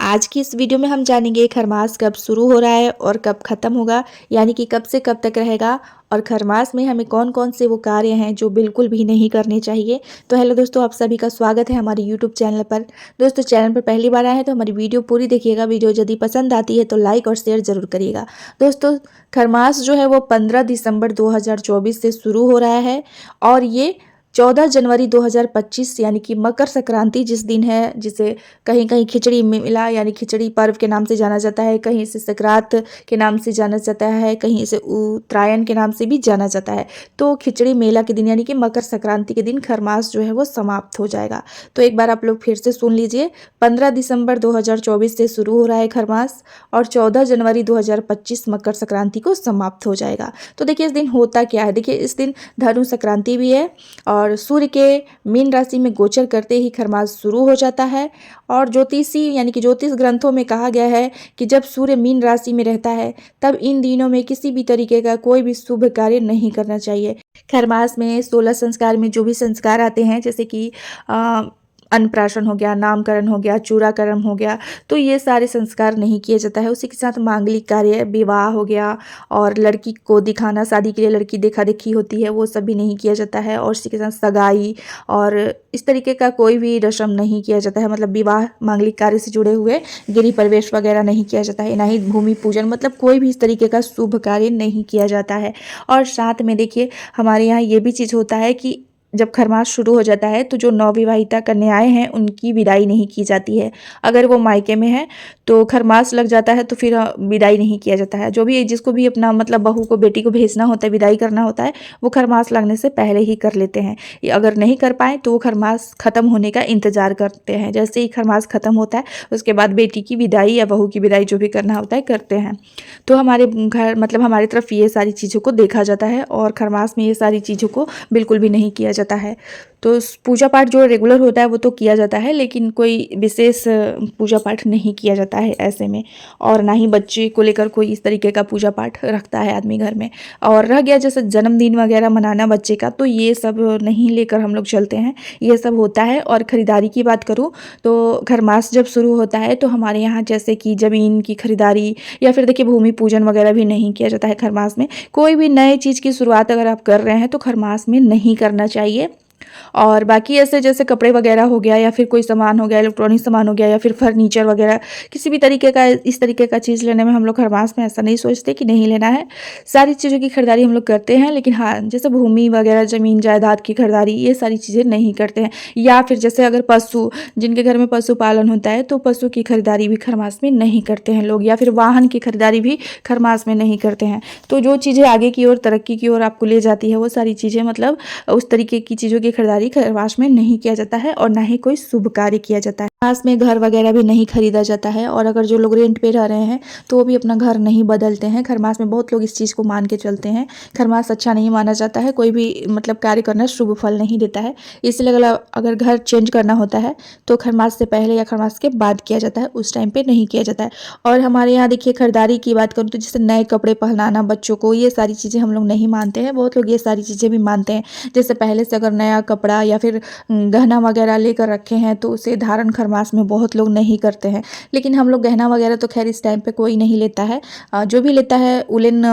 आज की इस वीडियो में हम जानेंगे खरमास कब शुरू हो रहा है और कब खत्म होगा, यानी कि कब से कब तक रहेगा और खरमास में हमें कौन कौन से वो कार्य हैं जो बिल्कुल भी नहीं करने चाहिए। तो हेलो दोस्तों, आप सभी का स्वागत है हमारे यूट्यूब चैनल पर। दोस्तों, चैनल पर पहली बार आए हैं तो हमारी वीडियो पूरी देखिएगा। वीडियो यदि पसंद आती है तो लाइक और शेयर जरूर करिएगा। दोस्तों, खरमास जो है वो 15 दिसंबर 2024 से शुरू हो रहा है और ये 14 जनवरी 2025 यानी कि मकर संक्रांति जिस दिन है, जिसे कहीं कहीं खिचड़ी मेला यानी खिचड़ी पर्व के नाम से जाना जाता है, कहीं इसे संक्रांत के नाम से जाना जाता है, कहीं इसे उत्तरायण के नाम से भी जाना जाता है। तो खिचड़ी मेला के दिन यानी कि मकर संक्रांति के दिन खरमास जो है वो समाप्त हो जाएगा। तो एक बार आप लोग फिर से सुन लीजिए, 15 दिसंबर 2024 से शुरू हो रहा है खरमास और 14 जनवरी 2025 मकर संक्रांति को समाप्त हो जाएगा। तो देखिए इस दिन होता क्या है। देखिए इस दिन धनु संक्रांति भी है और सूर्य के मीन राशि में गोचर करते ही खरमास शुरू हो जाता है। और ज्योतिषी यानी कि ज्योतिष ग्रंथों में कहा गया है कि जब सूर्य मीन राशि में रहता है तब इन दिनों में किसी भी तरीके का कोई भी शुभ कार्य नहीं करना चाहिए। खरमास में 16 संस्कार में जो भी संस्कार आते हैं, जैसे कि अन्नप्राशन हो गया, नामकरण हो गया, चूड़ाकरण हो गया, तो ये सारे संस्कार नहीं किया जाता है। उसी के साथ मांगलिक कार्य, विवाह हो गया और लड़की को दिखाना, शादी के लिए लड़की देखा देखी होती है, वो सब भी नहीं किया जाता है। और इसी के साथ सगाई और इस तरीके का कोई भी रस्म नहीं किया जाता है। मतलब विवाह मांगलिक कार्य से जुड़े हुए गृह प्रवेश वगैरह नहीं किया जाता है, ना ही भूमि पूजन, मतलब कोई भी इस तरीके का शुभ कार्य नहीं किया जाता है। और साथ में देखिए हमारे यहाँ ये भी चीज़ होता है कि जब खरमास शुरू हो जाता है तो जो नवविवाहिता कन्याएं हैं उनकी विदाई नहीं की जाती है। अगर वो मायके में है तो खरमास लग जाता है तो फिर विदाई नहीं किया जाता है। जो भी जिसको भी अपना मतलब बहू को, बेटी को भेजना होता है, विदाई करना होता है, वो खरमास लगने से पहले ही कर लेते हैं। अगर नहीं कर पाए तो वो खरमास खत्म होने का इंतजार करते हैं। जैसे ही खरमास खत्म होता है उसके बाद बेटी की विदाई या बहू की विदाई जो भी करना होता है करते हैं। तो हमारे घर मतलब हमारी तरफ ये सारी चीज़ों को देखा जाता है और खरमास में ये सारी चीज़ों को बिल्कुल भी नहीं किया जाता है। तो पूजा पाठ जो रेगुलर होता है वो तो किया जाता है, लेकिन कोई विशेष पूजा पाठ नहीं किया जाता है ऐसे में। और ना ही बच्चे को लेकर कोई इस तरीके का पूजा पाठ रखता है आदमी घर में। और रह गया जैसे जन्मदिन वगैरह मनाना बच्चे का, तो ये सब नहीं लेकर हम लोग चलते हैं, ये सब होता है। और ख़रीदारी की बात करूँ तो खरमास जब शुरू होता है तो हमारे यहाँ जैसे कि ज़मीन की खरीदारी या फिर देखिए भूमि पूजन वगैरह भी नहीं किया जाता है खरमास में। कोई भी नए चीज़ की शुरुआत अगर आप कर रहे हैं तो खरमास में नहीं करना चाहिए। और बाकी ऐसे जैसे कपड़े वगैरह हो गया या फिर कोई सामान हो गया, इलेक्ट्रॉनिक सामान हो गया या फिर फर्नीचर वगैरह, किसी भी तरीके का इस तरीके का चीज़ लेने में हम लोग खरमास में ऐसा नहीं सोचते कि नहीं लेना है। सारी चीज़ों की खरीदारी हम लोग करते हैं, लेकिन हाँ जैसे भूमि वगैरह, ज़मीन जायदाद की खरीदारी, ये सारी चीज़ें नहीं करते हैं। या फिर जैसे अगर पशु, जिनके घर में पशुपालन होता है तो पशु की खरीदारी भी खरमास में नहीं करते हैं लोग, या फिर वाहन की खरीदारी भी खरमास में नहीं करते हैं। तो जो चीज़ें आगे की ओर, तरक्की की ओर आपको ले जाती है, वो सारी चीज़ें मतलब उस तरीके की चीज़ों की खरीदारी खरमास में नहीं किया जाता है और ना ही कोई शुभ कार्य किया जाता है। खरमास में घर वगैरह भी नहीं खरीदा जाता है। और अगर जो लोग रेंट पे रह रहे हैं तो वो भी अपना घर नहीं बदलते हैं। खरमास में बहुत लोग इस चीज़ को मान के चलते हैं। खरमास अच्छा नहीं माना जाता है, कोई भी मतलब कार्य करना शुभ फल नहीं देता है। इसलिए अगर घर चेंज करना होता है तो खरमास से पहले या खरमास के बाद किया जाता है, उस टाइम पे नहीं किया जाता है। और हमारे यहाँ देखिए खरीदारी की बात करूँ तो जैसे नए कपड़े पहनाना बच्चों को, ये सारी चीज़ें हम लोग नहीं मानते हैं। बहुत लोग ये सारी चीज़ें भी मानते हैं। जैसे पहले से अगर नया कपड़ा या फिर गहना वगैरह लेकर रखे हैं तो उसे धारण खरमास में बहुत लोग नहीं करते हैं। लेकिन हम लोग गहना वगैरह तो खैर इस टाइम पे कोई नहीं लेता है। जो भी लेता है उलेन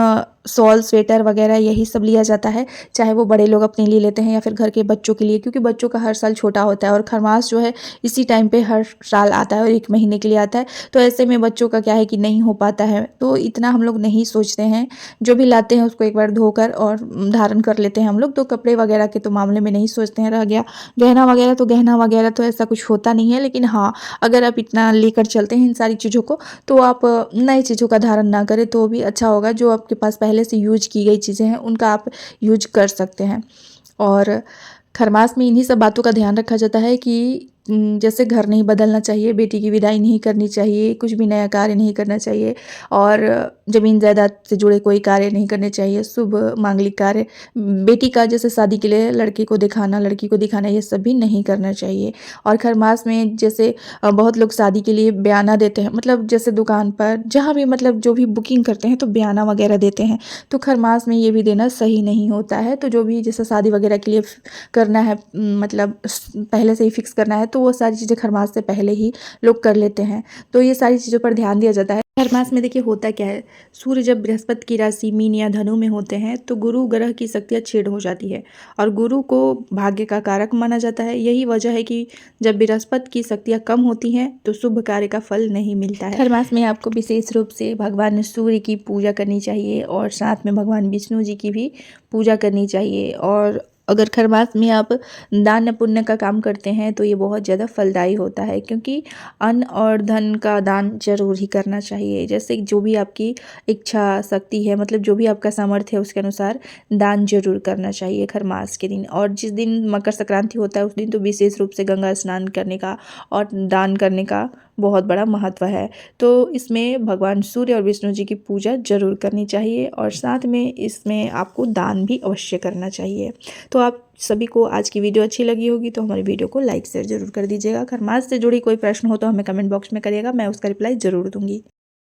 शॉल, स्वेटर वगैरह यही सब लिया जाता है, चाहे वो बड़े लोग अपने लिए लेते हैं या फिर घर के बच्चों के लिए, क्योंकि बच्चों का हर साल छोटा होता है और खरमास जो है इसी टाइम पे हर साल आता है और 1 महीने के लिए आता है। तो ऐसे में बच्चों का क्या है कि नहीं हो पाता है, तो इतना हम लोग नहीं सोचते हैं। जो भी लाते हैं उसको एक बार धोकर और धारण कर लेते हैं हम लोग। तो कपड़े वगैरह के तो मामले में नहीं सोचते हैं। रह गया गहना वगैरह, तो गहना वगैरह तो ऐसा कुछ होता नहीं है। लेकिन हाँ, अगर आप इतना लेकर चलते हैं इन सारी चीज़ों को तो आप नई चीज़ों का धारण ना करें तो भी अच्छा होगा। जो आपके पास पहले से यूज की गई चीज़ें हैं उनका आप यूज कर सकते हैं। और खरमास में इन्हीं सब बातों का ध्यान रखा जाता है कि जैसे घर नहीं बदलना चाहिए, बेटी की विदाई नहीं करनी चाहिए, कुछ भी नया कार्य नहीं करना चाहिए और ज़मीन जायदाद से जुड़े कोई कार्य नहीं करने चाहिए। शुभ मांगलिक कार्य, बेटी का जैसे शादी के लिए लड़के को दिखाना, लड़की को दिखाना, ये सब भी नहीं करना चाहिए। और खरमास में जैसे बहुत लोग शादी के लिए बयाना देते हैं, मतलब जैसे दुकान पर जहाँ भी मतलब जो भी बुकिंग करते हैं तो बयाना वगैरह देते हैं। तो खरमास में ये भी देना सही नहीं होता है। तो जो भी जैसे शादी वगैरह के लिए करना है, मतलब पहले से ही फिक्स करना है तो वो सारी चीज़ें खरमास से पहले ही लोग कर लेते हैं। तो ये सारी चीज़ों पर ध्यान दिया जाता है। खरमास में देखिए होता क्या है, सूर्य जब बृहस्पति की राशि मीन या धनु में होते हैं तो गुरु ग्रह की शक्तियाँ छीड़ हो जाती है और गुरु को भाग्य का कारक माना जाता है। यही वजह है कि जब बृहस्पति की शक्तियाँ कम होती हैं तो शुभ कार्य का फल नहीं मिलता है। खरमास में आपको विशेष रूप से भगवान सूर्य की पूजा करनी चाहिए और साथ में भगवान विष्णु जी की भी पूजा करनी चाहिए। और अगर खरमास में आप दान पुण्य का काम करते हैं तो ये बहुत ज़्यादा फलदायी होता है, क्योंकि अन्न और धन का दान जरूर ही करना चाहिए। जैसे जो भी आपकी इच्छा शक्ति है, मतलब जो भी आपका सामर्थ्य है उसके अनुसार दान जरूर करना चाहिए खरमास के दिन। और जिस दिन मकर संक्रांति होता है उस दिन तो विशेष रूप से गंगा स्नान करने का और दान करने का बहुत बड़ा महत्व है। तो इसमें भगवान सूर्य और विष्णु जी की पूजा जरूर करनी चाहिए और साथ में इसमें आपको दान भी अवश्य करना चाहिए। तो आप सभी को आज की वीडियो अच्छी लगी होगी तो हमारी वीडियो को लाइक शेयर जरूर कर दीजिएगा। खरमास से जुड़ी कोई प्रश्न हो तो हमें कमेंट बॉक्स में करिएगा, मैं उसका रिप्लाई जरूर दूंगी।